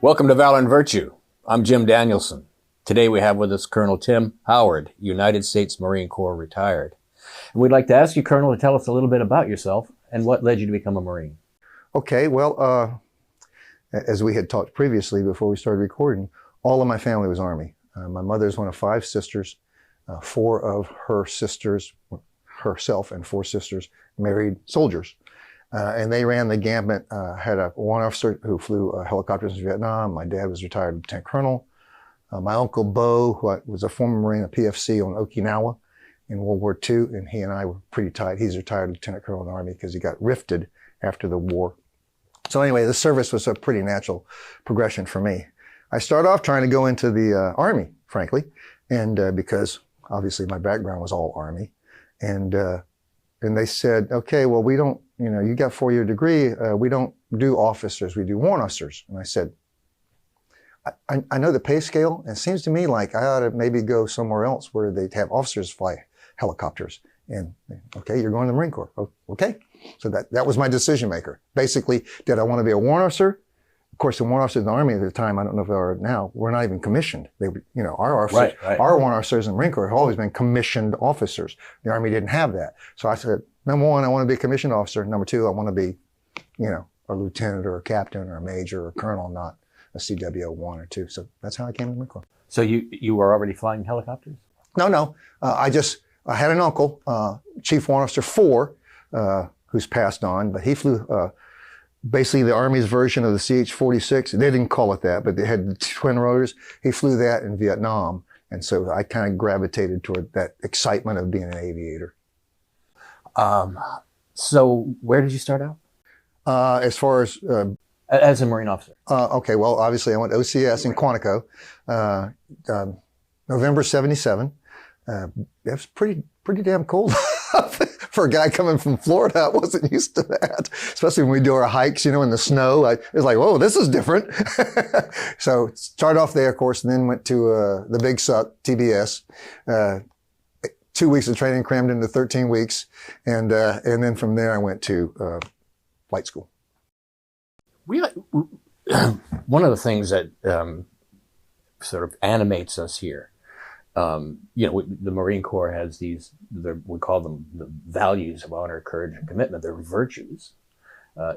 Welcome to Valor and Virtue. I'm Jim Danielson. Today we have with us Colonel Tim Howard, United States Marine Corps retired. And we'd like to ask you, Colonel, to tell us a little bit about yourself and what led you to become a Marine. Okay, well, as we had talked previously before we started recording, all of my family was Army. My mother's one of 5 sisters. 4 of her sisters, herself and 4 sisters, married soldiers. And they ran the gambit. Had one officer who flew helicopters in Vietnam. My dad was retired lieutenant colonel. My uncle Bo, who was a former Marine, a PFC on Okinawa in World War II, and he and I were pretty tight. He's retired lieutenant colonel in the Army because he got rifted after the war. So anyway, the service was a pretty natural progression for me. I started off trying to go into the Army, frankly, and because obviously my background was all Army, and they said, okay, well, we don't, you got a 4-year degree, we don't do officers, we do warrant officers. And I said, I know the pay scale, and it seems to me like I ought to maybe go somewhere else where they'd have officers fly helicopters. And okay, you're going to the Marine Corps. Oh, okay. So that was my decision maker. Basically, did I want to be a warrant officer? Of course, the warrant officers in the Army at the time, I don't know if they are now, were not even commissioned. They were, our officers, our warrant officers in the Marine Corps have always been commissioned officers. The Army didn't have that. So I said, number 1, I want to be a commissioned officer. Number 2, I want to be, a lieutenant or a captain or a major or a colonel, not a CWO 1 or 2. So that's how I came to the Marine Corps. So you were already flying helicopters? No. I had an uncle, Chief Warrant Officer 4, who's passed on, but he flew basically the Army's version of the CH-46. They didn't call it that, but they had the twin rotors. He flew that in Vietnam. And so I kind of gravitated toward that excitement of being an aviator. So where did you start out? As far as a Marine officer? Okay, well, obviously I went to OCS in Quantico, November 77. It was pretty damn cold. For a guy coming from Florida, I wasn't used to that, especially when we do our hikes, in the snow. It was like, whoa, this is different. So started off there, of course, and then went to the Big Suck, TBS. 2 weeks of training crammed into 13 weeks. And then from there, I went to flight school. One of the things that sort of animates us here, the Marine Corps has these, we call them the values of honor, courage, and commitment. They're virtues,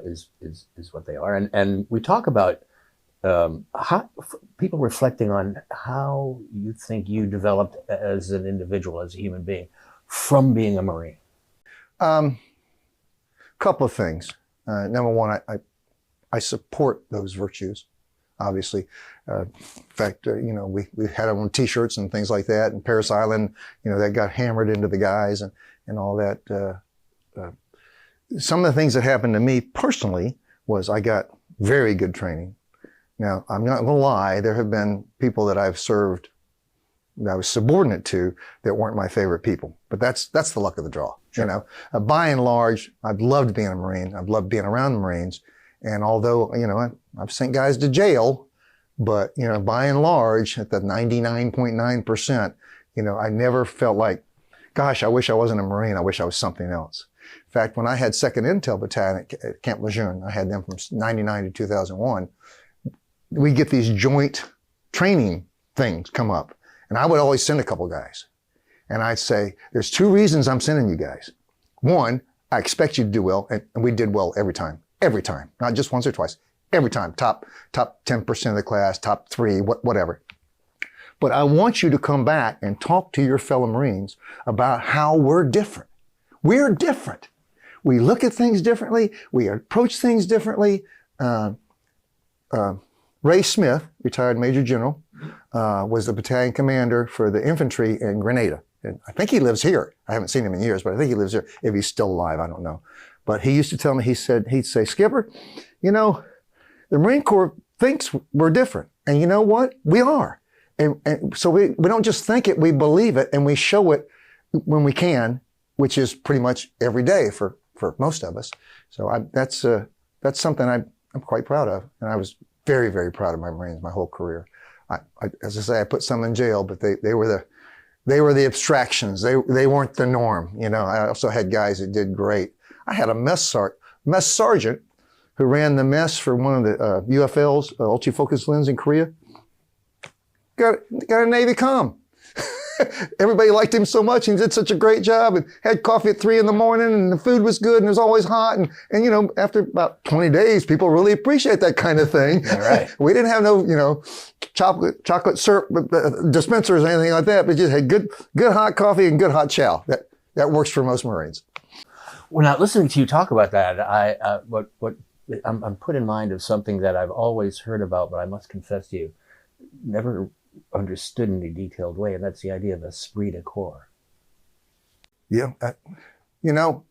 is what they are. And we talk about how people reflecting on how you think you developed as an individual, as a human being, from being a Marine. Couple of things. Number 1, I support those virtues. Obviously, in fact, we had them on T-shirts and things like that, and Paris Island, that got hammered into the guys and all that. Some of the things that happened to me personally was I got very good training. Now, I'm not going to lie, there have been people that I've served that I was subordinate to that weren't my favorite people, but that's the luck of the draw. Sure. By and large, I've loved being a Marine. I've loved being around the Marines. And although, I've sent guys to jail, but, by and large, at the 99.9%, I never felt like, gosh, I wish I wasn't a Marine. I wish I was something else. In fact, when I had 2nd Intel Battalion at Camp Lejeune, I had them from 99 to 2001, we get these joint training things come up. And I would always send a couple guys. And I'd say, there's 2 reasons I'm sending you guys. 1, I expect you to do well, and we did well every time. Every time, not just once or twice, every time, top 10% of the class, top 3, whatever. But I want you to come back and talk to your fellow Marines about how we're different. We're different. We look at things differently. We approach things differently. Ray Smith, retired Major General, was the battalion commander for the infantry in Grenada. And I think he lives here. I haven't seen him in years, but I think he lives here. If he's still alive, I don't know. But he used to tell me, he'd say, Skipper, the Marine Corps thinks we're different. And you know what? We are. And so we don't just think it, we believe it, and we show it when we can, which is pretty much every day for most of us. So that's something I'm quite proud of. And I was very, very proud of my Marines my whole career. As I say, I put some in jail, but they were the abstractions. They weren't the norm. I also had guys that did great. I had a mess sergeant who ran the mess for one of the UFLs, ultra-focus lens in Korea, got a Navy comm. Everybody liked him so much. He did such a great job and had coffee at 3 a.m. and the food was good and it was always hot. And you know, after about 20 days, people really appreciate that kind of thing. Yeah, right. We didn't have no, you know, chocolate syrup dispensers or anything like that, but just had good hot coffee and good hot chow. That works for most Marines. Well, now listening to you talk about that, I'm put in mind of something that I've always heard about, but I must confess to you, never understood in a detailed way, and that's the idea of esprit de corps. Yeah, you know,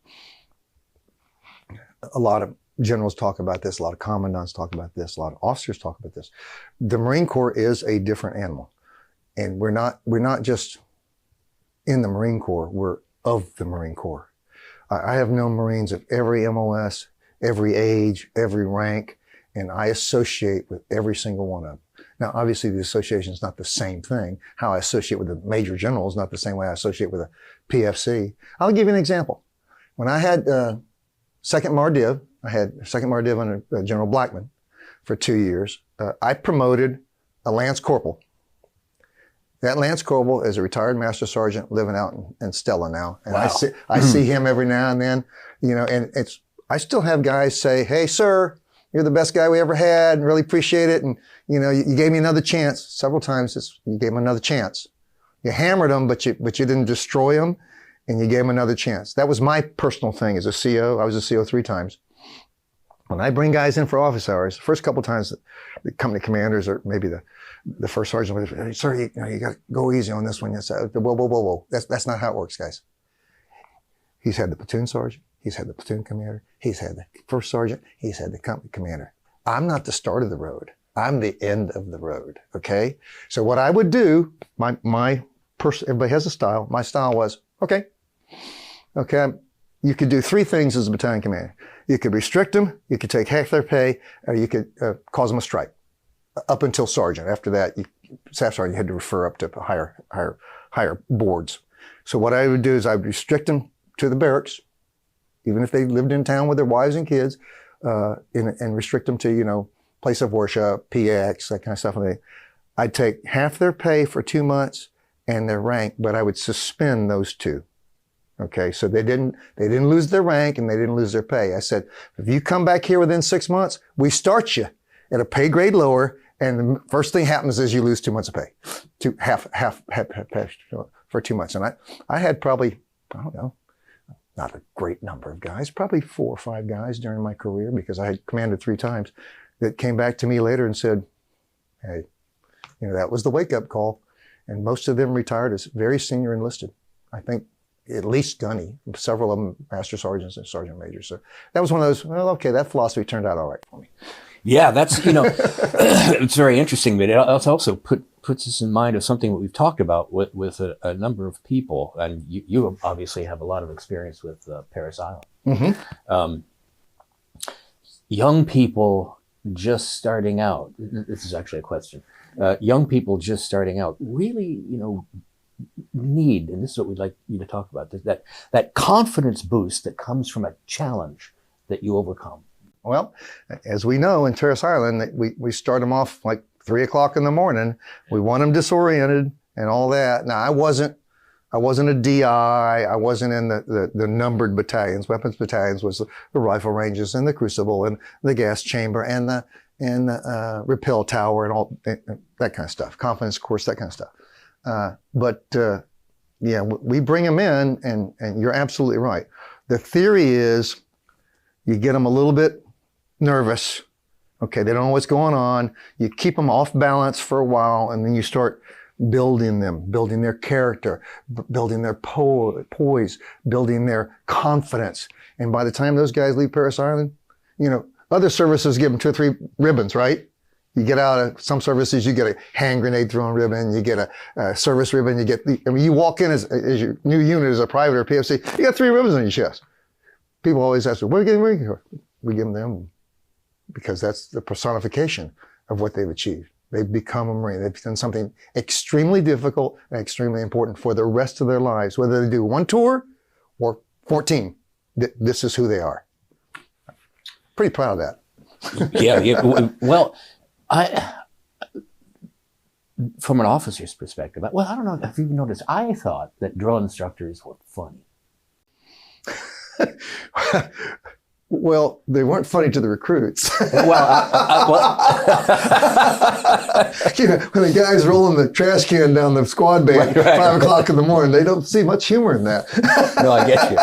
a lot of generals talk about this, a lot of commandants talk about this, a lot of officers talk about this. The Marine Corps is a different animal, and we're not just in the Marine Corps, we're of the Marine Corps. I have known Marines of every MOS, every age, every rank, and I associate with every single one of them. Now, obviously, the association is not the same thing. How I associate with a major general is not the same way I associate with a PFC. I'll give you an example. When I had second MARDIV, I had second MARDIV under General Blackman for 2 years. I promoted a Lance Corporal. That Lance Corporal is a retired Master Sergeant living out in Stella now. And wow. I see him every now and then, you know, and I still have guys say, "Hey, sir, you're the best guy we ever had, and really appreciate it. And, you know, you gave me another chance." Several times you gave him another chance. You hammered him, but you didn't destroy him, and you gave him another chance. That was my personal thing as a CO. I was a CO 3 times. When I bring guys in for office hours, the first couple of times the company commanders or maybe the first sergeant would say, "Hey, sir, you got to go easy on this one." Yes, whoa. That's not how it works, guys. He's had the platoon sergeant. He's had the platoon commander. He's had the first sergeant. He's had the company commander. I'm not the start of the road. I'm the end of the road. Okay. So what I would do, everybody has a style. My style was, okay, you could do 3 things as a battalion commander. You could restrict them, you could take half their pay, or you could cause them a strike. Up until sergeant. After that, staff sergeant, you had to refer up to higher boards. So what I would do is I would restrict them to the barracks, even if they lived in town with their wives and kids, and restrict them to, you know, place of worship, PX, that kind of stuff. I'd take half their pay for 2 months and their rank, but I would suspend those 2. Okay, so they didn't lose their rank and they didn't lose their pay. I said, if you come back here within 6 months, we start you at a pay grade lower, and the first thing happens is you lose 2 months of pay, half for 2 months. And I had probably, I don't know, not a great number of guys, probably 4 or 5 guys during my career, because I had commanded 3 times, that came back to me later and said, "Hey, you know, that was the wake-up call." And most of them retired as very senior enlisted. I think at least gunny, several of them master sergeants and sergeant majors. So that was one of those, well, okay, that philosophy turned out all right for me. Yeah, that's, you know, it's very interesting, but it also puts us in mind of something that we've talked about with a number of people, and you obviously have a lot of experience with Parris Island. Mm-hmm. Young people just starting out, this is actually a question, young people just starting out really, you know, need, and this is what we'd like you to talk about, that confidence boost that comes from a challenge that you overcome. Well, as we know in Parris Island, we start them off like 3 o'clock in the morning. We want them disoriented and all that. Now, I wasn't a DI. I wasn't in the numbered battalions. Weapons battalions was the rifle ranges and the crucible and the gas chamber and the rappel tower and all that kind of stuff. Confidence course, that kind of stuff. Yeah, we bring them in, and you're absolutely right. The theory is you get them a little bit nervous. Okay, they don't know what's going on. You keep them off balance for a while, and then you start building them, building their character, building their poise, building their confidence. And by the time those guys leave Parris Island, you know, other services give them 2 or 3 ribbons, right? You get out of some services, you get a hand grenade throwing ribbon, you get a service ribbon, you walk in as your new unit as a private or PFC, you got 3 ribbons on your chest. People always ask me, what are you getting ready for? We give them because that's the personification of what they've achieved. They've become a Marine. They've done something extremely difficult and extremely important for the rest of their lives, whether they do 1 tour or 14. This is who they are. Pretty proud of that. Well, I, from an officer's perspective, well, I don't know if you've noticed, I thought that drill instructors were funny. Well, they weren't funny to the recruits. When the guy's rolling the trash can down the squad bay at 5 o'clock in the morning, they don't see much humor in that. No, I get you.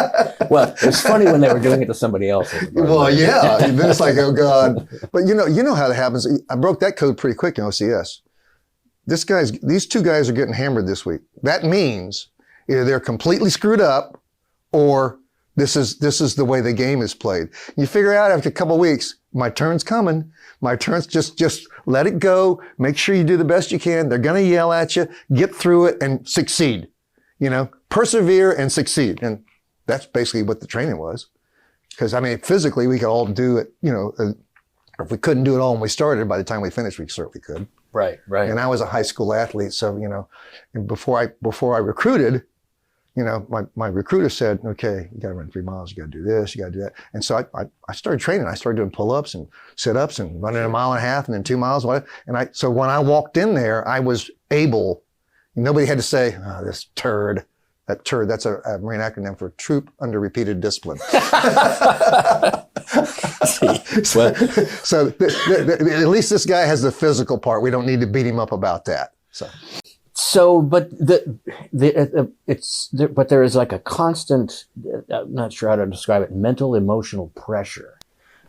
Well, it was funny when they were doing it to somebody else. Well, yeah. Then it's like, oh God. But you know how that happens. I broke that code pretty quick in OCS. These two guys are getting hammered this week. That means either they're completely screwed up or this is the way the game is played. You figure out after a couple of weeks, my turn's coming. My turn's just let it go. Make sure you do the best you can. They're going to yell at you. Get through it and succeed. Persevere and succeed. And that's basically what the training was. Because I mean, physically we could all do it. If we couldn't do it all when we started, by the time we finished, we certainly could. Right. And I was a high school athlete, so and before I recruited. My recruiter said, okay, you got to run 3 miles, you got to do this, you got to do that. And so I started training. I started doing pull-ups and sit-ups and running 1.5 miles and then 2 miles. So when I walked in there, I was able, nobody had to say, oh, this turd. That turd, that's a Marine acronym for troop under repeated discipline. So at least this guy has the physical part. We don't need to beat him up about that. So, but there is like a constant, I'm not sure how to describe it, mental, emotional pressure.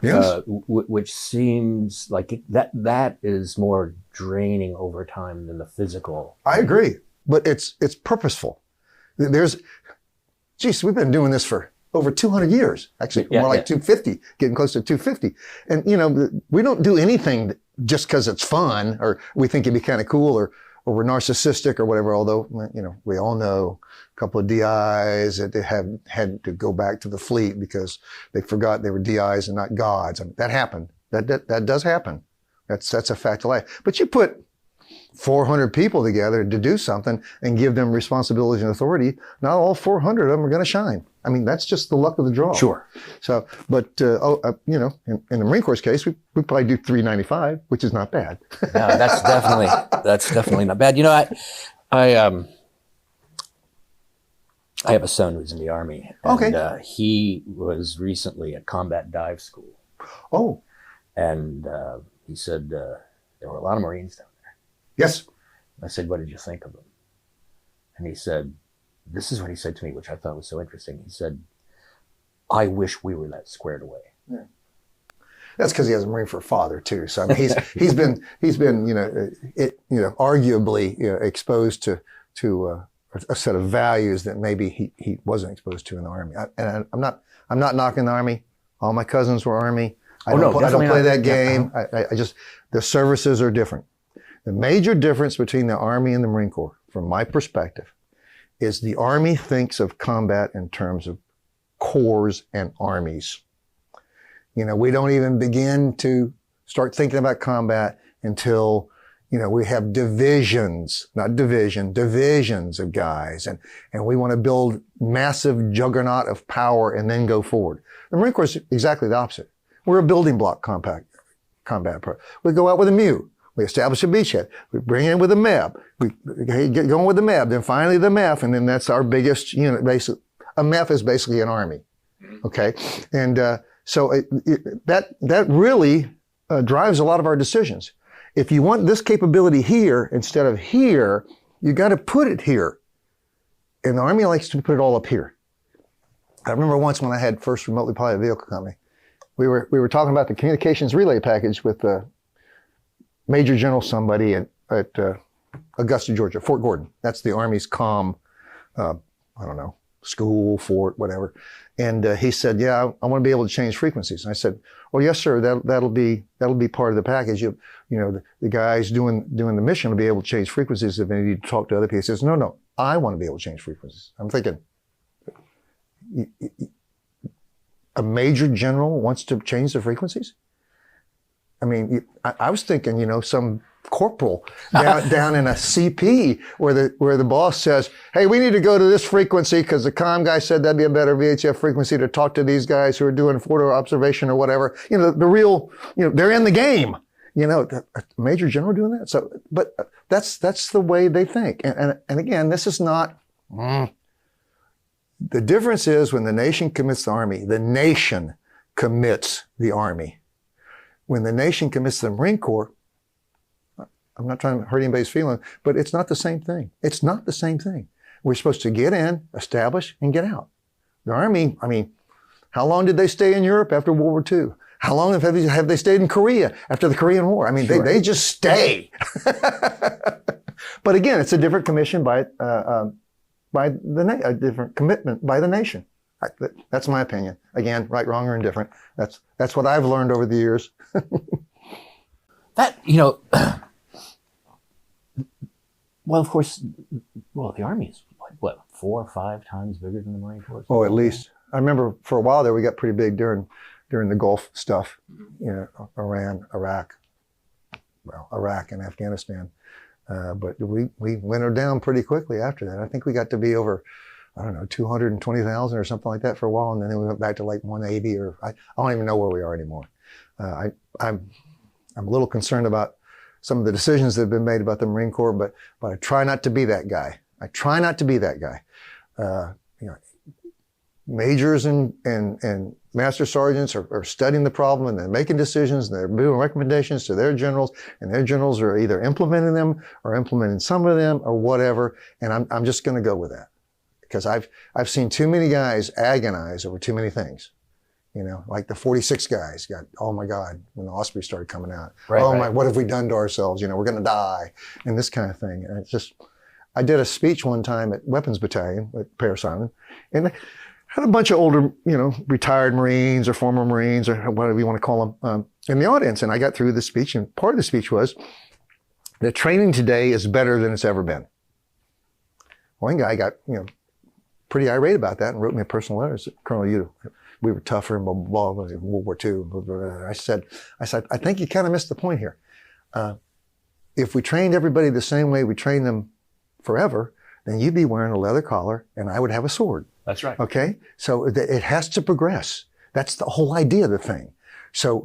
Yes. Which seems like that is more draining over time than the physical. I agree, but it's purposeful. We've been doing this for over 200 years, actually, more like 250, getting close to 250. And, we don't do anything just because it's fun or we think it'd be kind of cool or we're narcissistic or whatever, although, we all know a couple of DIs that they had to go back to the fleet because they forgot they were DIs and not gods. I mean, that happened. That does happen. That's a fact of life. But you put 400 people together to do something and give them responsibility and authority, not all 400 of them are going to shine. I mean, that's just the luck of the draw. Sure. So, but, in the Marine Corps case, we probably do 395, which is not bad. No, that's definitely not bad. I have a son who's in the Army. And, he was recently at combat dive school. Oh. And he said there were a lot of Marines down there. Yes. I said, what did you think of them? And he said, this is what he said to me, which I thought was so interesting. He said, I wish we were that squared away. Yeah. That's because he has a Marine for a father too. So I mean, he's been arguably exposed to a set of values that maybe he wasn't exposed to in the Army. I'm not knocking the Army. All my cousins were Army. I don't play that game. I just, the services are different. The major difference between the Army and the Marine Corps, from my perspective, is the Army thinks of combat in terms of corps and armies. We don't even begin to start thinking about combat until, we have divisions, not division, divisions of guys. And we want to build massive juggernaut of power and then go forward. The Marine Corps is exactly the opposite. We're a building block combat pro. We go out with a MEU. We establish a beachhead. We bring in with a MEB. We get going with the MEB, then finally the MEF, and then that's our biggest unit. Basically, a MEF is basically an army. Okay, and so that really drives a lot of our decisions. If you want this capability here instead of here, you got to put it here. And the Army likes to put it all up here. I remember once when I had first remotely piloted vehicle company, we were talking about the communications relay package with Major General somebody at Augusta, Georgia, Fort Gordon. That's the Army's comm, school, fort, whatever. And he said, yeah, I want to be able to change frequencies. And I said, well, yes, sir, that'll be part of the package. The guys doing the mission will be able to change frequencies if they need to talk to other people. He says, no, I want to be able to change frequencies. I'm thinking, a major general wants to change the frequencies? I mean, I was thinking, some corporal down in a CP where the boss says, hey, we need to go to this frequency because the comm guy said that'd be a better VHF frequency to talk to these guys who are doing photo observation or whatever. The real, they're in the game. A major general doing that. So, but that's the way they think. And again, this is not, the difference is when the nation commits the Army, the nation commits the Army. When the nation commits the Marine Corps, I'm not trying to hurt anybody's feelings, but it's not the same thing. It's not the same thing. We're supposed to get in, establish, and get out. The Army, how long did they stay in Europe after World War II? How long have they stayed in Korea after the Korean War? Sure. They just stay. But again, it's a different commission by a different commitment by the nation. That's my opinion. Again, right, wrong, or indifferent. That's what I've learned over the years. Well, of course, the Army is what, 4 or 5 times bigger than the Marine Corps? Oh, at least. I remember for a while there we got pretty big during the Gulf stuff, Iran, Iraq and Afghanistan. But we winnowed down pretty quickly after that. I think we got to be over, 220,000 or something like that for a while. And then we went back to like 180 or I don't even know where we are anymore. I'm a little concerned about some of the decisions that have been made about the Marine Corps, but I try not to be that guy. Majors and master sergeants are studying the problem and they're making decisions and they're doing recommendations to their generals, and their generals are either implementing them or implementing some of them or whatever. And I'm just going to go with that because I've seen too many guys agonize over too many things. Like the 46 guys got, oh my God, when the Osprey started coming out. Right. What have we done to ourselves? We're going to die and this kind of thing. And it's just, I did a speech one time at Weapons Battalion at Paris Island, and had a bunch of older, retired Marines or former Marines or whatever you want to call them in the audience. And I got through the speech, and part of the speech was that training today is better than it's ever been. One guy got, pretty irate about that and wrote me a personal letter. Said, Colonel, we were tougher and blah, blah, blah, in World War II. Blah, blah, blah. I said, I think you kind of missed the point here. If we trained everybody the same way we trained them forever, then you'd be wearing a leather collar and I would have a sword. That's right. Okay? So it has to progress. That's the whole idea of the thing. So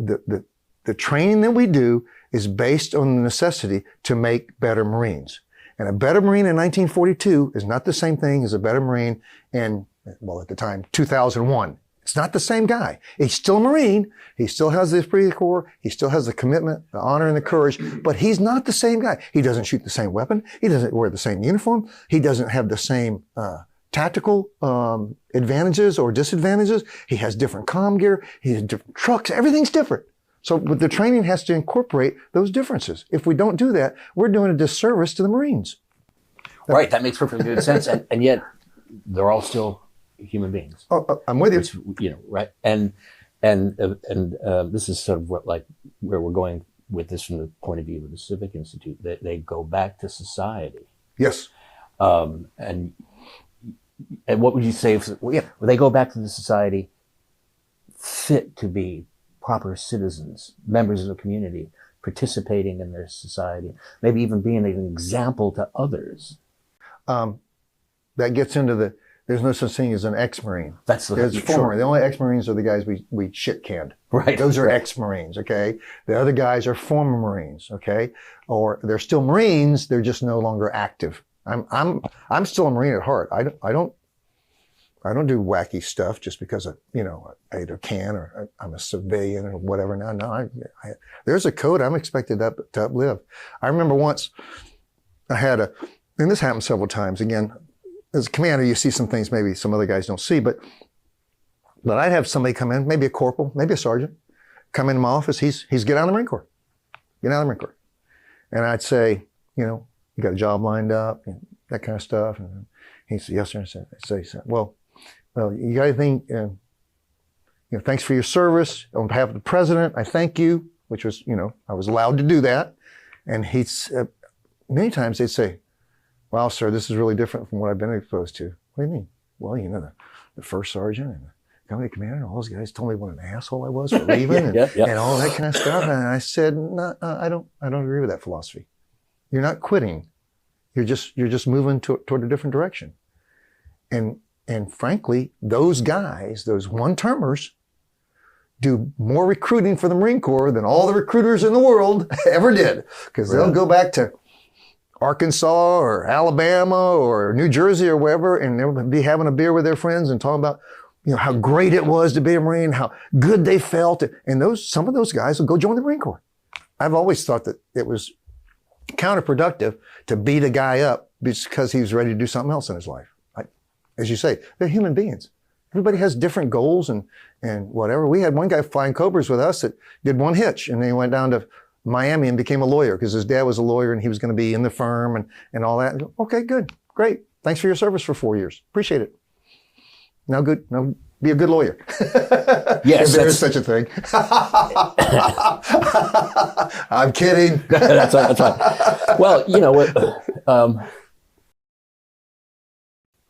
the training that we do is based on the necessity to make better Marines. And a better Marine in 1942 is not the same thing as a better Marine in, at the time, 2001. It's not the same guy. He's still a Marine. He still has the esprit de corps. He still has the commitment, the honor, and the courage, but he's not the same guy. He doesn't shoot the same weapon. He doesn't wear the same uniform. He doesn't have the same tactical advantages or disadvantages. He has different comm gear. He has different trucks. Everything's different. So but the training has to incorporate those differences. If we don't do that, we're doing a disservice to the Marines. Right. That makes perfectly good sense. And yet they're all still human beings. Oh, I'm with you. Right. And this is sort of where we're going with this from the point of view of the Civic Institute. They go back to society. Yes. And what would you say if they go back to the society fit to be proper citizens, members of the community, participating in their society, maybe even being an example to others? That gets into there's no such thing as an ex-Marine. There's former. Sure. The only ex-Marines are the guys we shit-canned. Right. Those are ex-Marines, okay? The other guys are former Marines, okay? Or they're still Marines, they're just no longer active. I'm still a Marine at heart. I don't do wacky stuff just because I either can or I'm a civilian or whatever. No, there's a code I'm expected to uplive. I remember once I had and this happened several times. Again, as a commander, you see some things maybe some other guys don't see, but I'd have somebody come in, maybe a corporal, maybe a sergeant, come into my office. He's get out of the Marine Corps. Get out of the Marine Corps. And I'd say, you got a job lined up, and that kind of stuff. And he said, yes, sir. I say, well, you got anything, thanks for your service. On behalf of the president, I thank you, which was, I was allowed to do that. And many times they'd say, wow, sir, this is really different from what I've been exposed to. What do you mean? Well, the first sergeant and the company commander and all those guys told me what an asshole I was for leaving and all that kind of stuff. And I said, no, I don't agree with that philosophy. You're not quitting. You're just moving toward a different direction. And frankly, those guys, those one-termers, do more recruiting for the Marine Corps than all the recruiters in the world ever did. Because they'll go back to Arkansas or Alabama or New Jersey or wherever, and they'll be having a beer with their friends and talking about, how great it was to be a Marine, how good they felt. And some of those guys will go join the Marine Corps. I've always thought that it was counterproductive to beat a guy up because he was ready to do something else in his life. As you say, they're human beings. Everybody has different goals and whatever. We had one guy flying Cobras with us that did one hitch, and then he went down to Miami and became a lawyer because his dad was a lawyer and he was going to be in the firm and all that. Okay, good, great. Thanks for your service for 4 years. Appreciate it. Now be a good lawyer. Yes. If there is such a thing. I'm kidding. That's right. Well,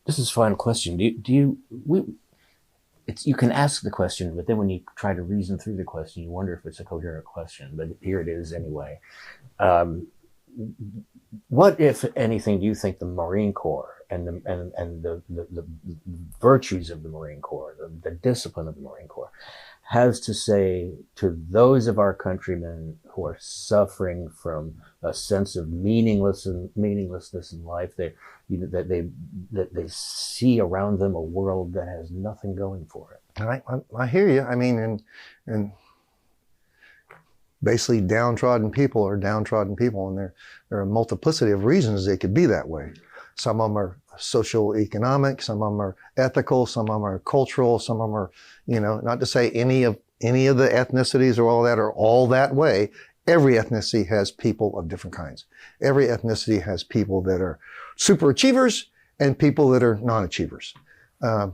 this is a final question. You can ask the question, but then when you try to reason through the question, you wonder if it's a coherent question. But here it is anyway. What, if anything, do you think the Marine Corps and the virtues of the Marine Corps, the discipline of the Marine Corps, has to say to those of our countrymen who are suffering from a sense of meaninglessness in life, that they see around them a world that has nothing going for it? I hear you. I mean, and basically downtrodden people are downtrodden people, and there are a multiplicity of reasons they could be that way. Some of them are social economic, some of them are ethical, some of them are cultural, some of them are, not to say any of the ethnicities or all that are all that way. Every ethnicity has people of different kinds. Every ethnicity has people that are super achievers and people that are non-achievers. I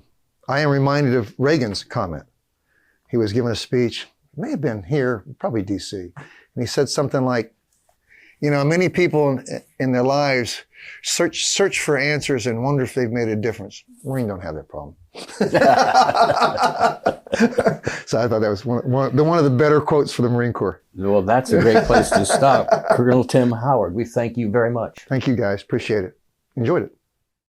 am reminded of Reagan's comment. He was giving a speech, it may have been here, probably DC, and he said something like, many people in their lives search for answers and wonder if they've made a difference. Marines don't have that problem. So I thought that was one of the better quotes for the Marine Corps. Well, that's a great place to stop. Colonel Tim Howard, we thank you very much. Thank you, guys. Appreciate it. Enjoyed it.